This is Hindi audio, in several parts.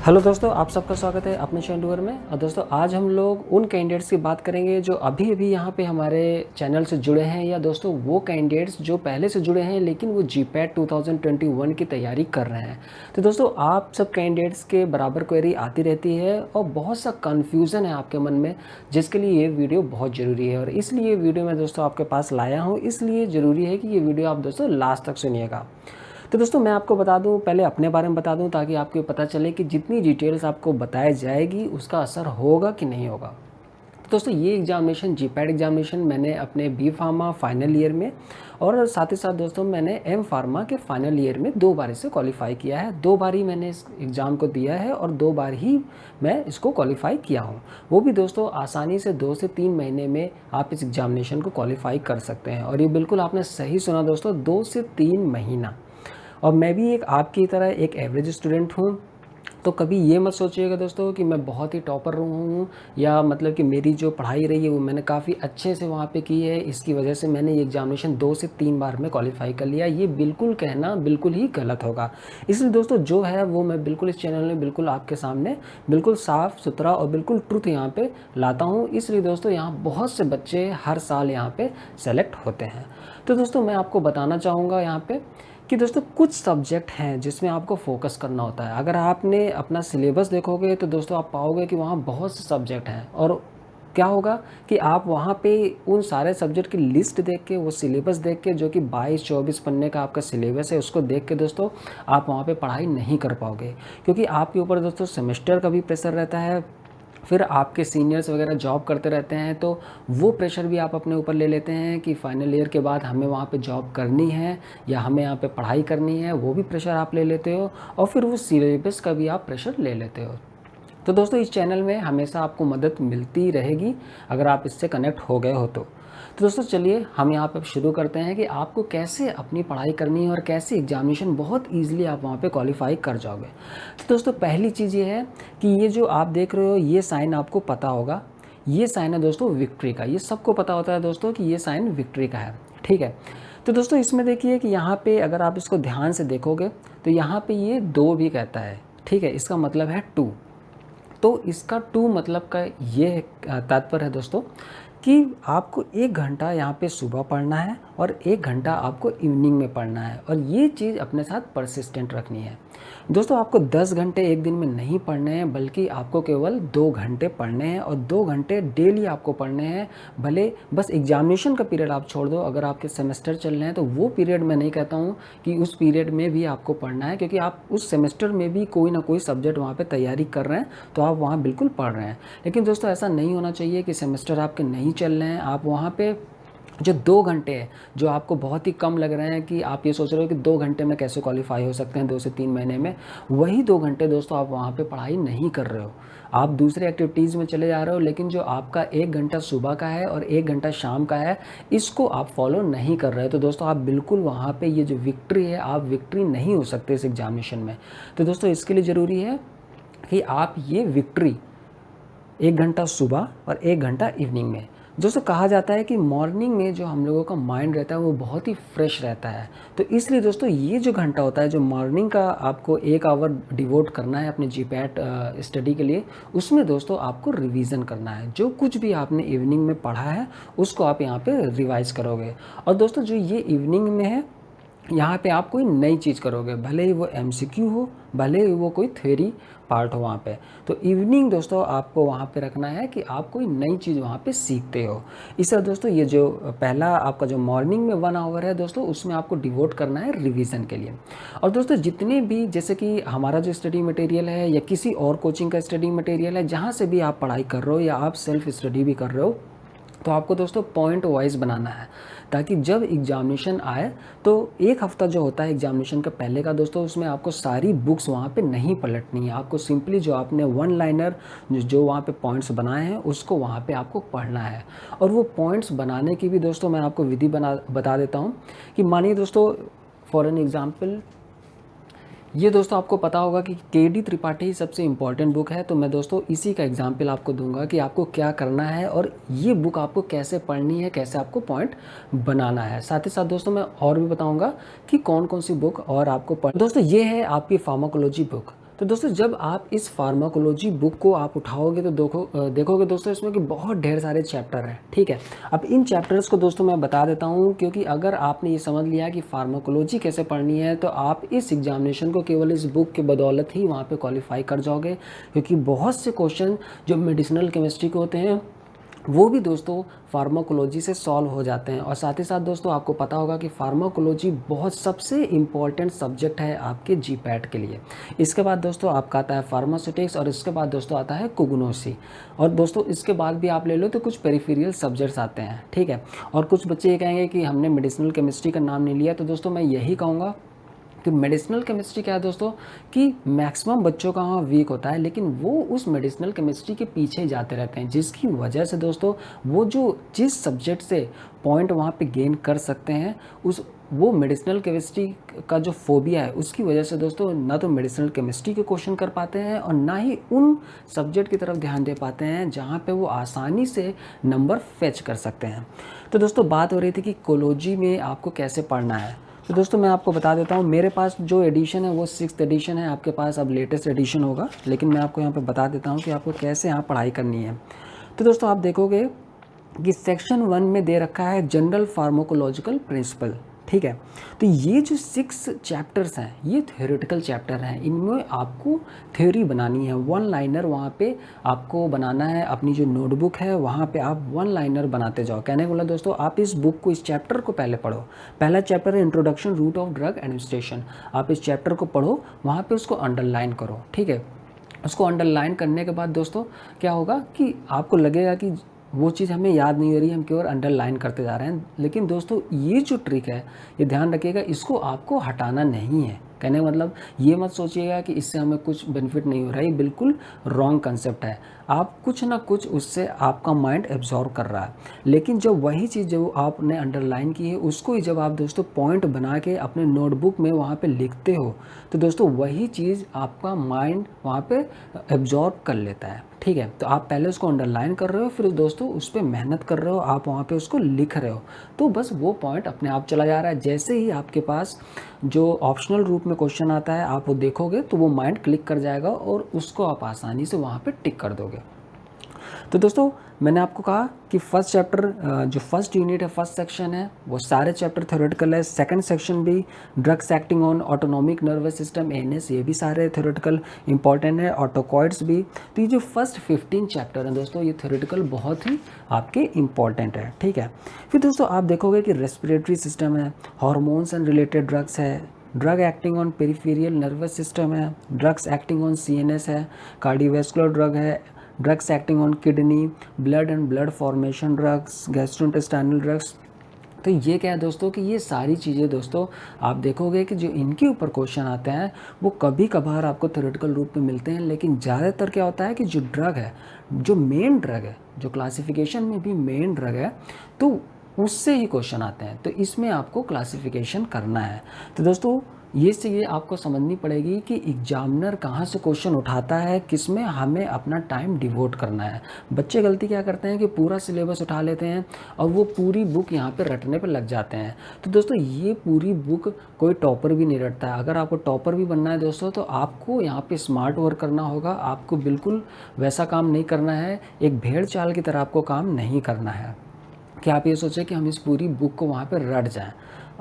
हेलो दोस्तों, आप सबका स्वागत है अपने चैनल में। और दोस्तों आज हम लोग उन कैंडिडेट्स की बात करेंगे जो अभी अभी यहाँ पे हमारे चैनल से जुड़े हैं, या दोस्तों वो कैंडिडेट्स जो पहले से जुड़े हैं लेकिन वो जीपैट 2021 की तैयारी कर रहे हैं। तो दोस्तों आप सब कैंडिडेट्स के बराबर क्वेरी आती रहती है और बहुत सा कन्फ्यूज़न है आपके मन में, जिसके लिए ये वीडियो बहुत ज़रूरी है। और इसलिए ये वीडियो मैं दोस्तों आपके पास लाया हूँ, इसलिए ज़रूरी है कि ये वीडियो आप दोस्तों लास्ट तक सुनिएगा। तो दोस्तों मैं आपको बता दूं, पहले अपने बारे में बता दूं ताकि आपको पता चले कि जितनी डिटेल्स आपको बताया जाएगी उसका असर होगा कि नहीं होगा। तो दोस्तों ये एग्जामिनेशन जीपैट एग्जामिनेशन मैंने अपने बी फार्मा फाइनल ईयर में और साथ ही साथ दोस्तों मैंने एम फार्मा के फाइनल ईयर में 2 बार इसे क्वालिफाई किया है। 2 बार ही मैंने इस एग्ज़ाम को दिया है और 2 बार ही मैं इसको क्वालिफाई किया हूँ। वो भी दोस्तों आसानी से 2 से 3 महीने में आप इस एग्जामिनेशन को क्वालिफाई कर सकते हैं। और ये बिल्कुल आपने सही सुना दोस्तों, 2 से 3 महीना। और मैं भी एक आपकी तरह एक एवरेज स्टूडेंट हूँ। तो कभी ये मत सोचिएगा दोस्तों कि मैं बहुत ही टॉपर हूँ, या मतलब कि मेरी जो पढ़ाई रही है वो मैंने काफ़ी अच्छे से वहाँ पे की है, इसकी वजह से मैंने ये एग्जामिनेशन 2 से 3 बार में क्वालिफाई कर लिया। ये बिल्कुल कहना बिल्कुल ही गलत होगा। इसलिए दोस्तों जो है वो मैं बिल्कुल इस चैनल में बिल्कुल आपके सामने बिल्कुल साफ़ सुथरा और बिल्कुल ट्रुथ यहाँ पर लाता हूँ। इसलिए दोस्तों यहाँ बहुत से बच्चे हर साल यहाँ पर सेलेक्ट होते हैं। तो दोस्तों मैं आपको बताना चाहूँगा यहाँ पर कि दोस्तों कुछ सब्जेक्ट हैं जिसमें आपको फोकस करना होता है। अगर आपने अपना सिलेबस देखोगे तो दोस्तों आप पाओगे कि वहाँ बहुत से सब्जेक्ट हैं, और क्या होगा कि आप वहाँ पे उन सारे सब्जेक्ट की लिस्ट देख के, वो सिलेबस देख के, जो कि 22-24 पन्ने का आपका सिलेबस है, उसको देख के दोस्तों आप वहाँ पे पढ़ाई नहीं कर पाओगे। क्योंकि आपके ऊपर दोस्तों सेमेस्टर का भी प्रेशर रहता है, फिर आपके सीनियर्स वगैरह जॉब करते रहते हैं, तो वो प्रेशर भी आप अपने ऊपर ले लेते हैं कि फाइनल ईयर के बाद हमें वहाँ पे जॉब करनी है या हमें यहाँ पे पढ़ाई करनी है। वो भी प्रेशर आप ले लेते हो, और फिर वो सिलेबस का भी आप प्रेशर ले लेते हो। तो दोस्तों इस चैनल में हमेशा आपको मदद मिलती रहेगी अगर आप इससे कनेक्ट हो गए हो तो दोस्तों चलिए हम यहाँ पे शुरू करते हैं कि आपको कैसे अपनी पढ़ाई करनी है और कैसे एग्जामिनेशन बहुत ईजिली आप वहाँ पे क्वालिफाई कर जाओगे। तो दोस्तों पहली चीज़ ये है कि ये जो आप देख रहे हो ये साइन आपको पता होगा, ये साइन है दोस्तों विक्ट्री का। ये सबको पता होता है दोस्तों कि ये साइन विक्ट्री का है, ठीक है। तो दोस्तों इसमें देखिए कि यहाँ पे अगर आप इसको ध्यान से देखोगे तो यहाँ पे ये 2 भी कहता है, ठीक है। इसका मतलब है 2। तो इसका 2 मतलब का ये तात्पर्य है दोस्तों कि आपको 1 घंटा यहाँ पे सुबह पढ़ना है और 1 घंटा आपको इवनिंग में पढ़ना है, और ये चीज़ अपने साथ परसिस्टेंट रखनी है। दोस्तों आपको 10 घंटे एक दिन में नहीं पढ़ने हैं, बल्कि आपको केवल 2 घंटे पढ़ने हैं, और 2 घंटे डेली आपको पढ़ने हैं। भले बस एग्जामिनेशन का पीरियड आप छोड़ दो, अगर आपके सेमेस्टर चल रहे हैं तो वो पीरियड मैं नहीं कहता हूँ कि उस पीरियड में भी आपको पढ़ना है, क्योंकि आप उस सेमेस्टर में भी कोई ना कोई सब्जेक्ट वहाँ पर तैयारी कर रहे हैं तो आप वहाँ बिल्कुल पढ़ रहे हैं। लेकिन दोस्तों ऐसा नहीं होना चाहिए कि सेमेस्टर आपके नहीं चल रहे हैं, आप वहाँ पे जो 2 घंटे हैं जो आपको बहुत ही कम लग रहे हैं, कि आप ये सोच रहे हो कि 2 घंटे में कैसे क्वालिफाई हो सकते हैं 2 से 3 महीने में, वही 2 घंटे दोस्तों आप वहाँ पे पढ़ाई नहीं कर रहे हो, आप दूसरे एक्टिविटीज़ में चले जा रहे हो। लेकिन जो आपका 1 घंटा सुबह का है और 1 घंटा शाम का है, इसको आप फॉलो नहीं कर रहे हो। तो दोस्तों आप बिल्कुल वहाँ पे ये जो विक्ट्री है, आप विक्ट्री नहीं हो सकते इस एग्जामिनेशन में। तो दोस्तों इसके लिए ज़रूरी है कि आप ये विक्ट्री 1 घंटा सुबह और 1 घंटा इवनिंग में। दोस्तों कहा जाता है कि मॉर्निंग में जो हम लोगों का माइंड रहता है वो बहुत ही फ्रेश रहता है, तो इसलिए दोस्तों ये जो घंटा होता है जो मॉर्निंग का, आपको 1 आवर डिवोट करना है अपने जीपैट स्टडी के लिए। उसमें दोस्तों आपको रिवीजन करना है, जो कुछ भी आपने इवनिंग में पढ़ा है उसको आप यहाँ पे रिवाइज करोगे। और दोस्तों जो ये इवनिंग में है, यहाँ पे आप कोई नई चीज़ करोगे, भले ही वो एमसीक्यू हो, भले ही वो कोई थ्योरी पार्ट हो वहाँ पे। तो इवनिंग दोस्तों आपको वहाँ पे रखना है कि आप कोई नई चीज़ वहाँ पे सीखते हो। इस तरह दोस्तों ये जो पहला आपका जो मॉर्निंग में 1 आवर है दोस्तों, उसमें आपको डिवोट करना है रिवीजन के लिए। और दोस्तों जितने भी, जैसे कि हमारा जो स्टडी मटेरियल है या किसी और कोचिंग का स्टडी मटेरियल है, जहाँ से भी आप पढ़ाई कर रहे हो या आप सेल्फ स्टडी भी कर रहे हो, तो आपको दोस्तों पॉइंट वाइज बनाना है, ताकि जब एग्जामिनेशन आए तो 1 हफ्ता जो होता है एग्जामिनेशन के पहले का दोस्तों, उसमें आपको सारी बुक्स वहाँ पे नहीं पलटनी है। आपको सिंपली जो आपने 1 लाइनर जो वहाँ पे पॉइंट्स बनाए हैं उसको वहाँ पे आपको पढ़ना है। और वो पॉइंट्स बनाने की भी दोस्तों मैं आपको विधि बता देता हूँ कि मानिए दोस्तों फॉर एन एग्जाम्पल, ये दोस्तों आपको पता होगा कि केडी त्रिपाठी ही सबसे इम्पॉर्टेंट बुक है। तो मैं दोस्तों इसी का एग्जाम्पल आपको दूंगा कि आपको क्या करना है और ये बुक आपको कैसे पढ़नी है, कैसे आपको पॉइंट बनाना है। साथ ही साथ दोस्तों मैं और भी बताऊंगा कि कौन कौन सी बुक और आपको दोस्तों ये है आपकी फार्माकोलॉजी बुक। तो दोस्तों जब आप इस फार्माकोलॉजी बुक को आप उठाओगे तो देखोगे दोस्तों इसमें कि बहुत ढेर सारे चैप्टर हैं, ठीक है। अब इन चैप्टर्स को दोस्तों मैं बता देता हूँ, क्योंकि अगर आपने ये समझ लिया कि फार्माकोलॉजी कैसे पढ़नी है तो आप इस एग्जामिनेशन को केवल इस बुक के बदौलत ही वहाँ पे क्वालिफाई कर जाओगे, क्योंकि बहुत से क्वेश्चन जो मेडिसिनल केमिस्ट्री के होते हैं वो भी दोस्तों फार्माकोलॉजी से सॉल्व हो जाते हैं। और साथ ही साथ दोस्तों आपको पता होगा कि फार्माकोलॉजी बहुत सबसे इम्पॉर्टेंट सब्जेक्ट है आपके जीपैट के लिए। इसके बाद दोस्तों आपका आता है फार्मास्यूटिक्स, और इसके बाद दोस्तों आता है कोग्नोसी, और दोस्तों इसके बाद भी आप ले लो तो कुछ पेरिफेरियल सब्जेक्ट्स आते हैं, ठीक है। और कुछ बच्चे ये कहेंगे कि हमने मेडिसिनल केमिस्ट्री का नाम नहीं लिया, तो दोस्तों मैं यही कहूँगा कि मेडिसिनल केमिस्ट्री क्या है दोस्तों कि मैक्सिमम बच्चों का वहाँ वीक होता है, लेकिन वो उस मेडिसिनल केमिस्ट्री के पीछे जाते रहते हैं, जिसकी वजह से दोस्तों वो जिस सब्जेक्ट से पॉइंट वहाँ पे गेन कर सकते हैं वो मेडिसिनल केमिस्ट्री का जो फोबिया है उसकी वजह से दोस्तों ना तो मेडिसिनल केमिस्ट्री के क्वेश्चन कर पाते हैं और ना ही उन सब्जेक्ट की तरफ ध्यान दे पाते हैं जहाँ पे वो आसानी से नंबर फेच कर सकते हैं। तो दोस्तों बात हो रही थी कि कोलॉजी में आपको कैसे पढ़ना है। तो दोस्तों मैं आपको बता देता हूँ, मेरे पास जो एडिशन है वो 6th एडिशन है, आपके पास अब लेटेस्ट एडिशन होगा, लेकिन मैं आपको यहाँ पे बता देता हूँ कि आपको कैसे यहाँ पढ़ाई करनी है। तो दोस्तों आप देखोगे कि सेक्शन 1 में दे रखा है जनरल फार्माकोलॉजिकल प्रिंसिपल, ठीक है। तो ये जो 6 चैप्टर्स हैं ये थ्योरेटिकल चैप्टर हैं, इनमें आपको थ्योरी बनानी है, वन लाइनर वहाँ पे आपको बनाना है। अपनी जो नोटबुक है वहाँ पे आप वन लाइनर बनाते जाओ। कहने वाला दोस्तों आप इस बुक को, इस चैप्टर को पहले पढ़ो। पहला चैप्टर है introduction route of drug administration, आप इस चैप्टर को पढ़ो, वहाँ पर उसको अंडरलाइन करो, ठीक है। उसको अंडरलाइन करने के बाद दोस्तों क्या होगा कि आपको लगेगा कि वो चीज़ हमें याद नहीं हो रही है, हम केवल अंडरलाइन करते जा रहे हैं। लेकिन दोस्तों ये जो ट्रिक है ये ध्यान रखिएगा, इसको आपको हटाना नहीं है। कहने का मतलब ये मत सोचिएगा कि इससे हमें कुछ बेनिफिट नहीं हो रहा है, ये बिल्कुल रॉन्ग कंसेप्ट है। आप कुछ ना कुछ उससे आपका माइंड एब्जॉर्व कर रहा है, लेकिन जब वही चीज़ जो आपने अंडरलाइन की है उसको ही जब आप दोस्तों पॉइंट बना के अपने नोटबुक में वहाँ पे लिखते हो तो दोस्तों वही चीज़ आपका माइंड वहाँ पे एब्जॉर्व कर लेता है, ठीक है। तो आप पहले उसको अंडरलाइन कर रहे हो, फिर दोस्तों उस पर मेहनत कर रहे हो, आप वहाँ पे उसको लिख रहे हो, तो बस वो पॉइंट अपने आप चला जा रहा है। जैसे ही आपके पास जो ऑप्शनल रूप में क्वेश्चन आता है आप वो देखोगे तो वो माइंड क्लिक कर जाएगा और उसको आप आसानी से वहाँ पे टिक कर दोगे। तो दोस्तों मैंने आपको कहा कि फर्स्ट चैप्टर जो फर्स्ट यूनिट है, फर्स्ट सेक्शन है, वो सारे चैप्टर थ्योरेटिकल है। सेकंड सेक्शन भी drugs acting on autonomic nervous system ANS, ये भी सारे थ्योरेटिकल इंपॉर्टेंट है, ऑटोकॉइड्स भी। तो ये जो फर्स्ट 15 चैप्टर हैं दोस्तों ये थ्योरेटिकल बहुत ही आपके इंपॉर्टेंट है, ठीक है। फिर दोस्तों आप देखोगे कि रेस्पिरेटरी सिस्टम है, हार्मोन्स एंड रिलेटेड ड्रग्स है, drug acting on peripheral nervous system है, ड्रग्स एक्टिंग ऑन सीएनएस है, कार्डियोवैस्कुलर ड्रग है, drugs acting on kidney, blood and blood formation drugs, gastrointestinal drugs. तो ये क्या है दोस्तों कि ये सारी चीज़ें दोस्तों आप देखोगे कि जो इनके ऊपर क्वेश्चन आते हैं वो कभी कभार आपको थ्योरेटिकल रूप में मिलते हैं, लेकिन ज़्यादातर क्या होता है कि जो ड्रग है, जो मेन ड्रग है, जो क्लासिफिकेशन में भी मेन ड्रग है, तो उससे ही क्वेश्चन आते हैं। तो इसमें आपको क्लासिफिकेशन करना है। तो दोस्तों ये आपको समझनी पड़ेगी कि एग्जामिनर कहाँ से क्वेश्चन उठाता है, किस में हमें अपना टाइम डिवोट करना है। बच्चे गलती क्या करते हैं कि पूरा सिलेबस उठा लेते हैं और वो पूरी बुक यहाँ पे रटने पे लग जाते हैं। तो दोस्तों ये पूरी बुक कोई टॉपर भी नहीं रटता है। अगर आपको टॉपर भी बनना है दोस्तों तो आपको यहाँ पे स्मार्ट वर्क करना होगा। आपको बिल्कुल वैसा काम नहीं करना है, एक भेड़ चाल की तरह आपको काम नहीं करना है कि आप ये सोचें कि हम इस पूरी बुक को वहाँ पर रट जाएँ।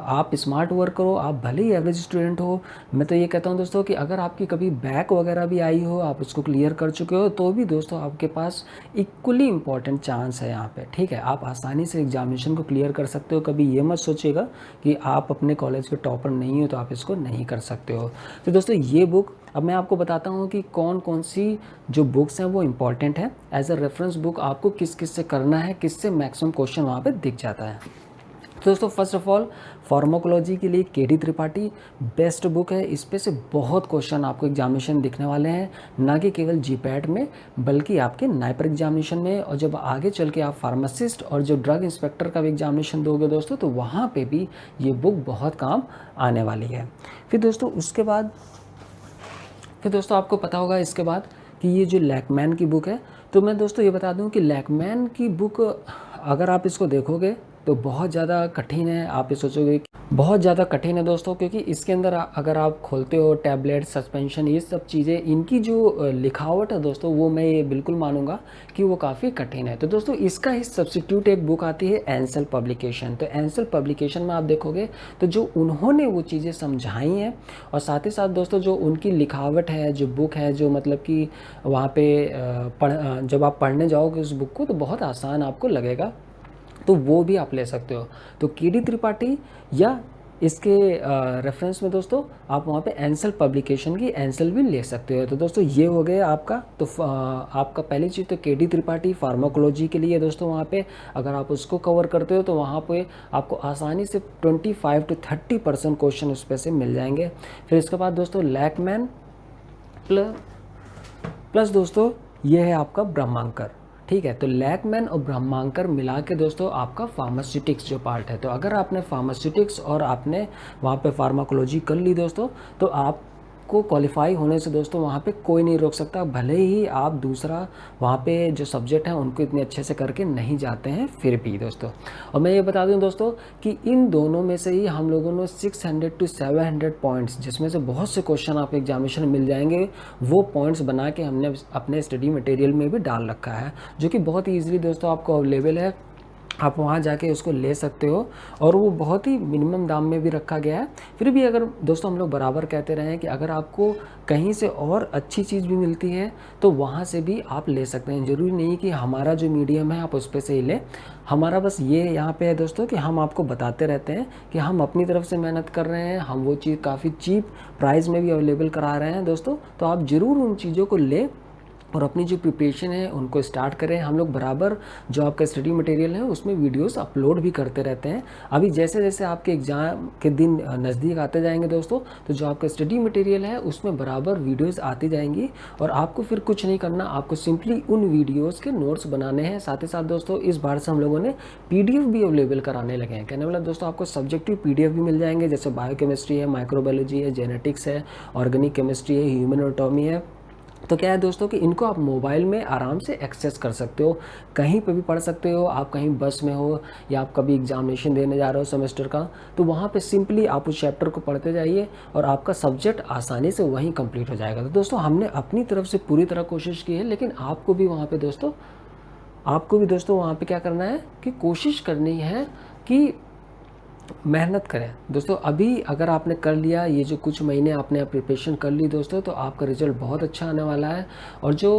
आप स्मार्ट वर्क करो, आप भले ही एवरेज स्टूडेंट हो। मैं तो ये कहता हूँ दोस्तों कि अगर आपकी कभी बैक वगैरह भी आई हो, आप उसको क्लियर कर चुके हो, तो भी दोस्तों आपके पास इक्वली इंपॉर्टेंट चांस है यहाँ पे, ठीक है। आप आसानी से एग्जामिनेशन को क्लियर कर सकते हो। कभी ये मत सोचिएगा कि आप अपने कॉलेज के टॉपर नहीं हो तो आप इसको नहीं कर सकते हो। तो दोस्तों ये बुक, अब मैं आपको बताता हूँ कि कौन कौन सी जो बुक्स हैं वो इंपॉर्टेंट है। एज अ रेफरेंस बुक आपको किस किस से करना है, किससे मैक्सिमम क्वेश्चन वहाँ पर दिख जाता है। तो दोस्तों फर्स्ट ऑफ ऑल फार्माकोलॉजी के लिए केडी त्रिपाठी बेस्ट बुक है। इस पे से बहुत क्वेश्चन आपको एग्जामिनेशन दिखने वाले हैं, ना कि केवल जीपैट में बल्कि आपके नाइपर एग्जामिनेशन में। और जब आगे चल के आप फार्मासिस्ट और जो ड्रग इंस्पेक्टर का भी एग्जामिनेशन दोगे दोस्तों तो वहाँ पे भी ये बुक बहुत काम आने वाली है। फिर दोस्तों आपको पता होगा इसके बाद कि ये जो लैकमैन की बुक है, तो मैं दोस्तों ये बता दूं कि लैकमैन की बुक अगर आप इसको देखोगे तो बहुत ज़्यादा कठिन है। आप ये सोचोगे कि बहुत ज़्यादा कठिन है दोस्तों, क्योंकि इसके अंदर अगर आप खोलते हो टैबलेट, सस्पेंशन, ये सब चीज़ें, इनकी जो लिखावट है दोस्तों, वो मैं ये बिल्कुल मानूंगा कि वो काफ़ी कठिन है। तो दोस्तों इसका ही सब्सिट्यूट एक बुक आती है एंसल पब्लिकेशन। तो एंसल पब्लिकेशन में आप देखोगे तो जो उन्होंने वो चीज़ें समझाई हैं, और साथ ही साथ दोस्तों जो उनकी लिखावट है, जो बुक है, जो मतलब कि वहाँ पे जब आप पढ़ने जाओगे उस बुक को तो बहुत आसान आपको लगेगा, तो वो भी आप ले सकते हो। तो केडी त्रिपाठी या इसके रेफरेंस में दोस्तों आप वहाँ पे एंसल पब्लिकेशन की एंसल भी ले सकते हो। तो दोस्तों ये हो गया आपका। तो आपका पहली चीज़ तो केडी त्रिपाठी फार्माकोलॉजी के लिए दोस्तों, वहाँ पे अगर आप उसको कवर करते हो तो वहाँ पे आपको आसानी से 25 to 30% क्वेश्चन उस पर से मिल जाएंगे। फिर इसके बाद दोस्तों लैकमैन प्लस दोस्तों ये है आपका ब्रह्मांकर। ठीक है, तो लैकमैन और ब्रह्मांकर मिला के दोस्तों आपका फार्मास्यूटिक्स जो पार्ट है। तो अगर आपने फार्मास्यूटिक्स और आपने वहाँ पे फार्माकोलॉजी कर ली दोस्तों, तो आपको क्वालिफाई होने से दोस्तों वहाँ पे कोई नहीं रोक सकता, भले ही आप दूसरा वहाँ पे जो सब्जेक्ट है उनको इतने अच्छे से करके नहीं जाते हैं फिर भी दोस्तों। और मैं ये बता दूं दोस्तों कि इन दोनों में से ही हम लोगों ने 600 to 700 पॉइंट्स, जिसमें से बहुत से क्वेश्चन आप एग्जामिनेशन मिल जाएंगे, वो पॉइंट्स बना के हमने अपने स्टडी मटेरियल में भी डाल रखा है, जो कि बहुत ईजिली दोस्तों आपको अवेलेबल है। आप वहाँ जाके उसको ले सकते हो, और वो बहुत ही मिनिमम दाम में भी रखा गया है। फिर भी अगर दोस्तों हम लोग बराबर कहते रहे हैं कि अगर आपको कहीं से और अच्छी चीज़ भी मिलती है तो वहाँ से भी आप ले सकते हैं। ज़रूरी नहीं कि हमारा जो मीडियम है आप उस पर से ही लें। हमारा बस ये यहाँ पे है दोस्तों कि हम आपको बताते रहते हैं कि हम अपनी तरफ से मेहनत कर रहे हैं, हम वो चीज़ काफ़ी चीप प्राइस में भी अवेलेबल करा रहे हैं दोस्तों। तो आप ज़रूर उन चीज़ों को लें और अपनी जो प्रिपरेशन है उनको स्टार्ट करें। हम लोग बराबर जो आपका स्टडी मटेरियल है उसमें वीडियोस अपलोड भी करते रहते हैं। अभी जैसे जैसे आपके एग्ज़ाम के दिन नज़दीक आते जाएंगे दोस्तों, तो जो आपका स्टडी मटेरियल है उसमें बराबर वीडियोस आती जाएंगी, और आपको फिर कुछ नहीं करना, आपको सिंपली उन वीडियोस के नोट्स बनाने हैं। साथ ही साथ दोस्तों इस बार से हम लोगों ने PDF भी अवेलेबल कराने लगे हैं। कहने वाला दोस्तों आपको सब्जेक्टिव PDF भी मिल जाएंगे, जैसे बायोकेमिस्ट्री है, माइक्रोबायोलॉजी है, जेनेटिक्स है, ऑर्गेनिक केमिस्ट्री है, ह्यूमन एनाटॉमी है। तो क्या है दोस्तों कि इनको आप मोबाइल में आराम से एक्सेस कर सकते हो, कहीं पे भी पढ़ सकते हो। आप कहीं बस में हो या आप कभी एग्जामिनेशन देने जा रहे हो सेमेस्टर का, तो वहाँ पे सिंपली आप उस चैप्टर को पढ़ते जाइए और आपका सब्जेक्ट आसानी से वहीं कंप्लीट हो जाएगा। तो दोस्तों हमने अपनी तरफ से पूरी तरह कोशिश की है, लेकिन आपको भी वहाँ पे दोस्तों वहाँ पे क्या करना है कि कोशिश करनी है कि मेहनत करें दोस्तों। अभी अगर आपने कर लिया, ये जो कुछ महीने आपने प्रिपरेशन कर ली दोस्तों, तो आपका रिजल्ट बहुत अच्छा आने वाला है। और जो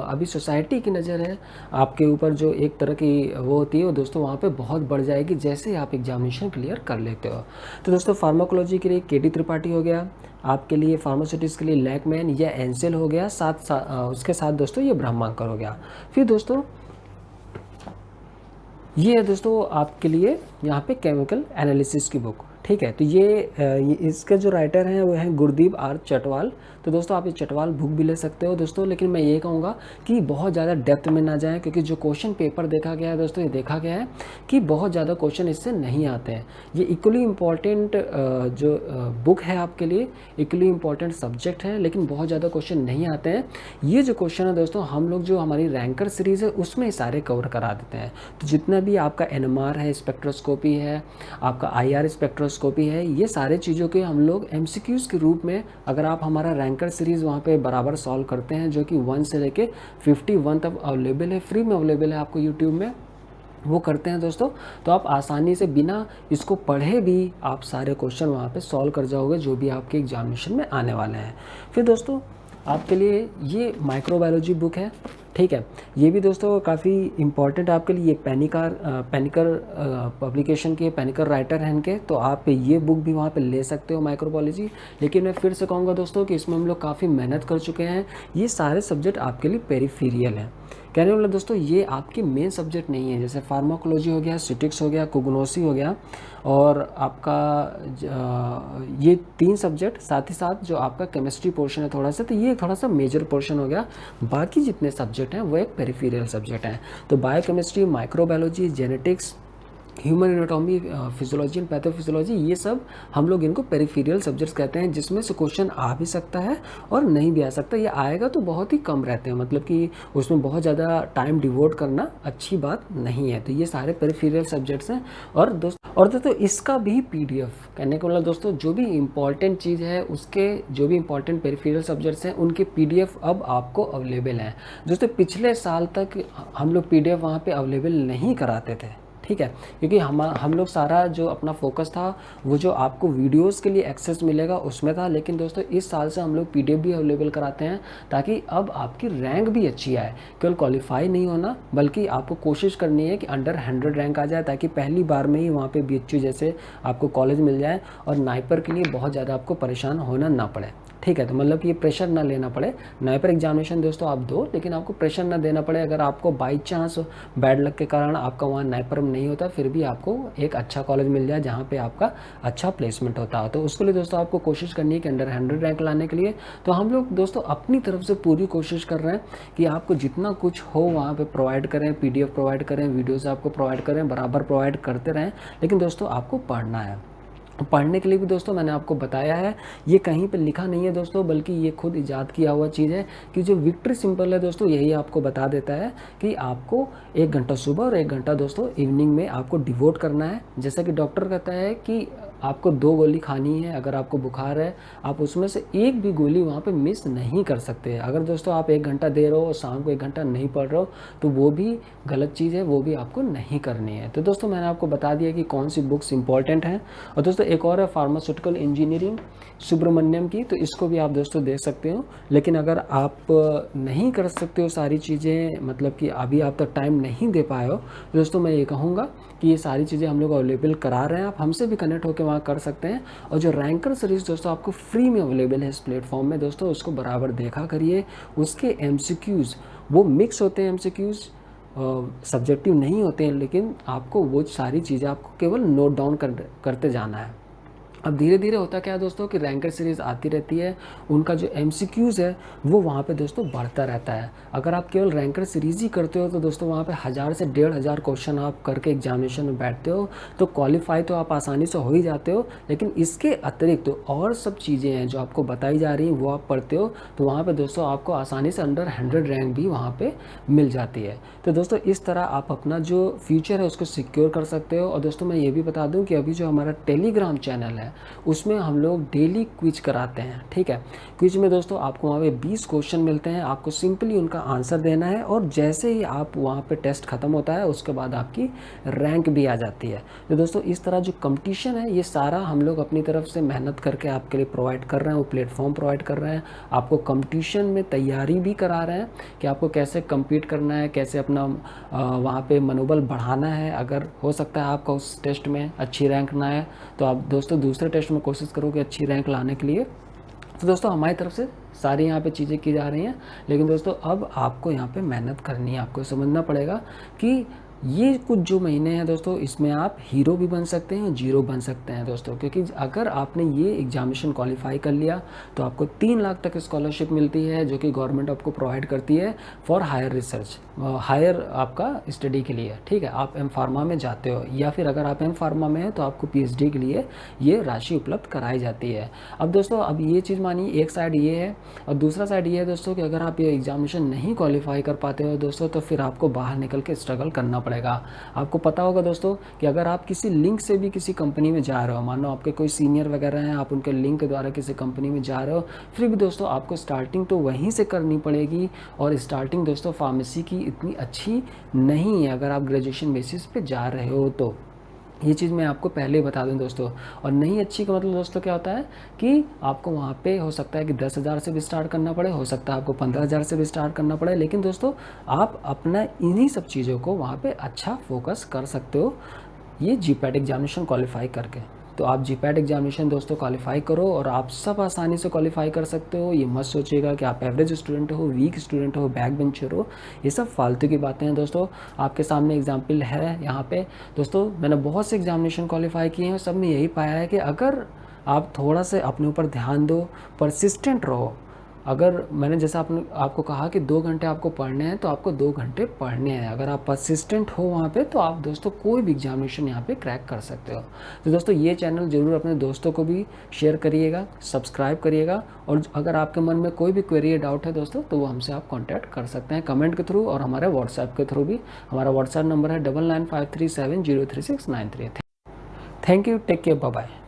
अभी सोसाइटी की नज़र है आपके ऊपर, जो एक तरह की वो होती है, वो दोस्तों वहाँ पे बहुत बढ़ जाएगी जैसे ही आप एग्जामिनेशन क्लियर कर लेते हो। तो दोस्तों फार्माकोलॉजी के लिए केडी त्रिपाठी हो गया, आपके लिए फार्मास्यूटिक्स के लिए लैकमैन या एंसेल हो गया, उसके साथ दोस्तों ये ब्रह्मांकर हो गया। फिर दोस्तों ये है दोस्तों आपके लिए यहाँ पे केमिकल एनालिसिस की बुक। ठीक है, तो ये इसके जो राइटर हैं वो हैं गुरदीप आर चटवाल। तो दोस्तों आप ये चटवाल बुक भी ले सकते हो दोस्तों, लेकिन मैं ये कहूँगा कि बहुत ज़्यादा डेप्थ में ना जाएं, क्योंकि जो क्वेश्चन पेपर देखा गया है दोस्तों, ये देखा गया है कि बहुत ज़्यादा क्वेश्चन इससे नहीं आते हैं। ये इक्वली इम्पॉर्टेंट जो बुक है आपके लिए, इक्वली इम्पॉर्टेंट सब्जेक्ट है, लेकिन बहुत ज़्यादा क्वेश्चन नहीं आते हैं। ये जो क्वेश्चन है दोस्तों, हम लोग जो हमारी रैंकर सीरीज़ है उसमें सारे कवर करा देते हैं। तो जितना भी आपका NMR है, स्पेक्ट्रोस्कोपी है, आपका IR स्पेक्ट्रोस्कोपी है, ये सारे चीज़ों के हम लोग MCQs के रूप में, अगर आप हमारा रैंकर सीरीज़ वहाँ पे बराबर सॉल्व करते हैं, जो कि 1 से लेके 51 तक अवेलेबल है, फ्री में अवेलेबल है आपको यूट्यूब में, वो करते हैं दोस्तों, तो आप आसानी से बिना इसको पढ़े भी आप सारे क्वेश्चन वहाँ पे सॉल्व कर जाओगे जो भी आपके एग्जामिनेशन में आने वाले हैं। फिर दोस्तों आपके लिए ये माइक्रोबायोलॉजी बुक है। ठीक है, ये भी दोस्तों काफ़ी इम्पॉर्टेंट आपके लिए। ये पैनिकर पब्लिकेशन के पैनिकर राइटर हैं इनके, तो आप ये बुक भी वहाँ पे ले सकते हो माइक्रोबायोलॉजी। लेकिन मैं फिर से कहूँगा दोस्तों कि इसमें हम लोग काफ़ी मेहनत कर चुके हैं। ये सारे सब्जेक्ट आपके लिए पेरिफेरियल हैं। कहने वाला दोस्तों ये आपके मेन सब्जेक्ट नहीं है। जैसे फार्माकोलॉजी हो गया, सिटिक्स हो गया, कोग्नोसी हो गया, और आपका ये 3 सब्जेक्ट, साथ ही साथ जो आपका केमिस्ट्री पोर्शन है थोड़ा सा, तो ये थोड़ा सा मेजर पोर्शन हो गया। बाकी जितने सब्जेक्ट हैं वो एक पेरिफेरियल सब्जेक्ट हैं। तो biochemistry, microbiology, genetics, human anatomy, physiology and pathophysiology, ये सब हम लोग इनको पेरिफेरियल सब्जेक्ट्स कहते हैं, जिसमें से क्वेश्चन आ भी सकता है और नहीं भी आ सकता। ये आएगा तो बहुत ही कम रहते हैं, मतलब कि उसमें बहुत ज़्यादा टाइम डिवोट करना अच्छी बात नहीं है। तो ये सारे पेरिफेरियल सब्जेक्ट्स हैं। और दोस्तों इसका भी पीडीएफ, कहने का मतलब दोस्तों जो भी इंपॉर्टेंट चीज़ है उसके, जो भी इंपॉर्टेंट पेरिफेरियल सब्जेक्ट्स हैं उनके पीडीएफ अब आपको अवेलेबल हैं। दोस्तों पिछले साल तक हम लोग पीडीएफ वहाँ पे अवेलेबल नहीं कराते थे, ठीक है, क्योंकि हम लोग सारा जो अपना फोकस था वो जो आपको वीडियोस के लिए एक्सेस मिलेगा उसमें था। लेकिन दोस्तों इस साल से हम लोग पीडीएफ भी अवेलेबल कराते हैं, ताकि अब आपकी रैंक भी अच्छी आए। केवल क्वालिफाई नहीं होना, बल्कि आपको कोशिश करनी है कि अंडर 100 रैंक आ जाए, ताकि पहली बार में ही वहाँ पे बीएचयू जैसे आपको कॉलेज मिल जाए और नाइपर के लिए बहुत ज़्यादा आपको परेशान होना ना पड़े, ठीक है। तो मतलब कि ये प्रेशर ना लेना पड़े। नाइपर एग्जामिनेशन दोस्तों आप दो, लेकिन आपको प्रेशर ना देना पड़े। अगर आपको बाई चांस बैड लक के कारण आपका वहाँ नाइपर में नहीं होता, फिर भी आपको एक अच्छा कॉलेज मिल जाए जहाँ पे आपका अच्छा प्लेसमेंट होता है, तो उसके लिए दोस्तों आपको कोशिश करनी है कि अंडर 100 रैंक लाने के लिए। तो हम लोग दोस्तों अपनी तरफ से पूरी कोशिश कर रहे हैं कि आपको जितना कुछ हो वहाँ पर प्रोवाइड करें, पीडीएफ प्रोवाइड करें, वीडियोज़ आपको प्रोवाइड करें, बराबर प्रोवाइड करते रहें। लेकिन दोस्तों आपको पढ़ना है। पढ़ने के लिए भी दोस्तों मैंने आपको बताया है, ये कहीं पे लिखा नहीं है दोस्तों, बल्कि ये खुद इजाद किया हुआ चीज़ है कि जो विक्ट्री सिंपल है दोस्तों, यही आपको बता देता है कि आपको 1 घंटा सुबह और 1 घंटा दोस्तों इवनिंग में आपको डिवोट करना है। जैसा कि डॉक्टर कहता है कि आपको 2 गोली खानी है। अगर आपको बुखार है, आप उसमें से एक भी गोली वहाँ पे मिस नहीं कर सकते। अगर दोस्तों आप 1 घंटा दे रहे हो और शाम को 1 घंटा नहीं पढ़ रहे हो, तो वो भी गलत चीज़ है, वो भी आपको नहीं करनी है। तो दोस्तों मैंने आपको बता दिया कि कौन सी बुक्स इंपॉर्टेंट हैं। और दोस्तों एक और है फार्मास्यूटिकल इंजीनियरिंग सुब्रमण्यम की, तो इसको भी आप दोस्तों देख सकते हो। लेकिन अगर आप नहीं कर सकते हो सारी चीज़ें, मतलब कि अभी आप तक टाइम नहीं दे पाए हो, तो दोस्तों मैं ये कहूँगा कि ये सारी चीज़ें हम लोग अवेलेबल करा रहे हैं, आप हमसे भी कनेक्ट होकर वहाँ कर सकते हैं। और जो रैंकर सीरीज़ दोस्तों आपको फ्री में अवेलेबल है इस प्लेटफॉर्म में दोस्तों, उसको बराबर देखा करिए। उसके एमसीक्यूज़ वो मिक्स होते हैं, एमसीक्यूज़ सब्जेक्टिव नहीं होते हैं, लेकिन आपको वो सारी चीज़ें आपको केवल नोट डाउन करते जाना है। अब धीरे धीरे होता क्या है दोस्तों कि रैंकर सीरीज़ आती रहती है, उनका जो एमसीक्यूज़ है वो वहाँ पे दोस्तों बढ़ता रहता है। अगर आप केवल रैंकर सीरीज़ ही करते हो तो दोस्तों वहाँ पे 1000 से 1500 क्वेश्चन आप करके एग्जामिनेशन में बैठते हो, तो क्वालिफाई तो आप आसानी से हो ही जाते हो। लेकिन इसके अतिरिक्त तो और सब चीज़ें हैं जो आपको बताई जा रही हैं, वो आप पढ़ते हो, तो वहाँ पर दोस्तों आपको आसानी से अंडर 100 रैंक भी वहाँ पर मिल जाती है। तो दोस्तों इस तरह आप अपना जो फ्यूचर है उसको सिक्योर कर सकते हो। और दोस्तों मैं ये भी बता दूँ कि अभी जो हमारा टेलीग्राम चैनल है उसमें हम लोग डेली क्विज कराते हैं, ठीक है। क्विज में दोस्तों आपको वहाँ पे 20 क्वेश्चन मिलते हैं, आपको सिंपली उनका आंसर देना है, और जैसे ही आप वहाँ पे टेस्ट ख़त्म होता है उसके बाद आपकी रैंक भी आ जाती है। तो दोस्तों इस तरह जो कंपटीशन है ये सारा हम लोग अपनी तरफ से मेहनत करके आपके लिए प्रोवाइड कर रहे हैं, वो प्लेटफॉर्म प्रोवाइड कर रहे हैं। आपको कंपटीशन में तैयारी भी करा रहे हैं कि आपको कैसे कम्पीट करना है, कैसे अपना वहाँ पे मनोबल बढ़ाना है। अगर हो सकता है आपका उस टेस्ट में अच्छी रैंक ना आए, तो आप दोस्तों दूसरे टेस्ट में कोशिश करोगे अच्छी रैंक लाने के लिए। तो दोस्तों हमारी तरफ से सारी यहाँ पे चीज़ें की जा रही हैं। लेकिन दोस्तों अब आपको यहाँ पे मेहनत करनी है, आपको समझना पड़ेगा कि ये कुछ जो महीने हैं दोस्तों, इसमें आप हीरो भी बन सकते हैं और जीरो बन सकते हैं दोस्तों। क्योंकि अगर आपने ये एग्जामिनेशन क्वालिफाई कर लिया तो आपको 3 लाख तक स्कॉलरशिप मिलती है, जो कि गवर्नमेंट आपको प्रोवाइड करती है फॉर हायर रिसर्च, हायर आपका स्टडी के लिए, ठीक है। आप एम फार्मा में जाते हो, या फिर अगर आप एम फार्मा में हैं तो आपको पीएचडी के लिए ये राशि उपलब्ध कराई जाती है। अब दोस्तों अब ये चीज़ मानिए, एक साइड ये है, और दूसरा साइड ये है दोस्तों कि अगर आप ये एग्जामिनेशन नहीं क्वालिफाई कर पाते हो दोस्तों, तो फिर आपको बाहर निकल के स्ट्रगल करना पड़ेगा। आपको पता होगा दोस्तों कि अगर आप किसी लिंक से भी किसी कंपनी में जा रहे हो, मान लो आपके कोई सीनियर वगैरह हैं, आप उनके लिंक के द्वारा किसी कंपनी में जा रहे हो, फिर भी दोस्तों आपको स्टार्टिंग तो वहीं से करनी पड़ेगी। और स्टार्टिंग दोस्तों फार्मेसी की इतनी अच्छी नहीं है अगर आप ग्रेजुएशन बेसिस पे जा रहे हो तो। ये चीज़ मैं आपको पहले ही बता दूं दोस्तों। और नहीं अच्छी का मतलब दोस्तों क्या होता है कि आपको वहाँ पे हो सकता है कि 10,000 से भी स्टार्ट करना पड़े, हो सकता है आपको 15,000 से भी स्टार्ट करना पड़े। लेकिन दोस्तों आप अपना इन्हीं सब चीज़ों को वहाँ पे अच्छा फोकस कर सकते हो ये जीपैट एग्जामिनेशन क्वालिफाई करके। तो आप जीपैट एग्जामिनेशन दोस्तों क्वालिफाई करो और आप सब आसानी से क्वालिफाई कर सकते हो। ये मत सोचिएगा कि आप एवरेज स्टूडेंट हो, वीक स्टूडेंट हो, बैक बेंचर हो, ये सब फालतू की बातें हैं दोस्तों। आपके सामने एग्जाम्पल है यहाँ पे दोस्तों, मैंने बहुत से एग्जामिनेशन क्वालिफाई किए हैं, सब में यही पाया है कि अगर आप थोड़ा से अपने ऊपर ध्यान दो, परसिस्टेंट रहो, अगर मैंने जैसा आपको कहा कि 2 घंटे आपको पढ़ने हैं तो आपको 2 घंटे पढ़ने हैं। अगर आप परसिस्टेंट हो वहाँ पे तो आप दोस्तों कोई भी एग्जामिनेशन यहाँ पे क्रैक कर सकते हो। तो दोस्तों ये चैनल ज़रूर अपने दोस्तों को भी शेयर करिएगा, सब्सक्राइब करिएगा, और अगर आपके मन में कोई भी क्वेरी या डाउट है दोस्तों तो वो हमसे आप कॉन्टैक्ट कर सकते हैं कमेंट के थ्रू और हमारे व्हाट्सएप के थ्रू भी। हमारा व्हाट्सएप नंबर है 9953703693। Thank you, take care, bye bye.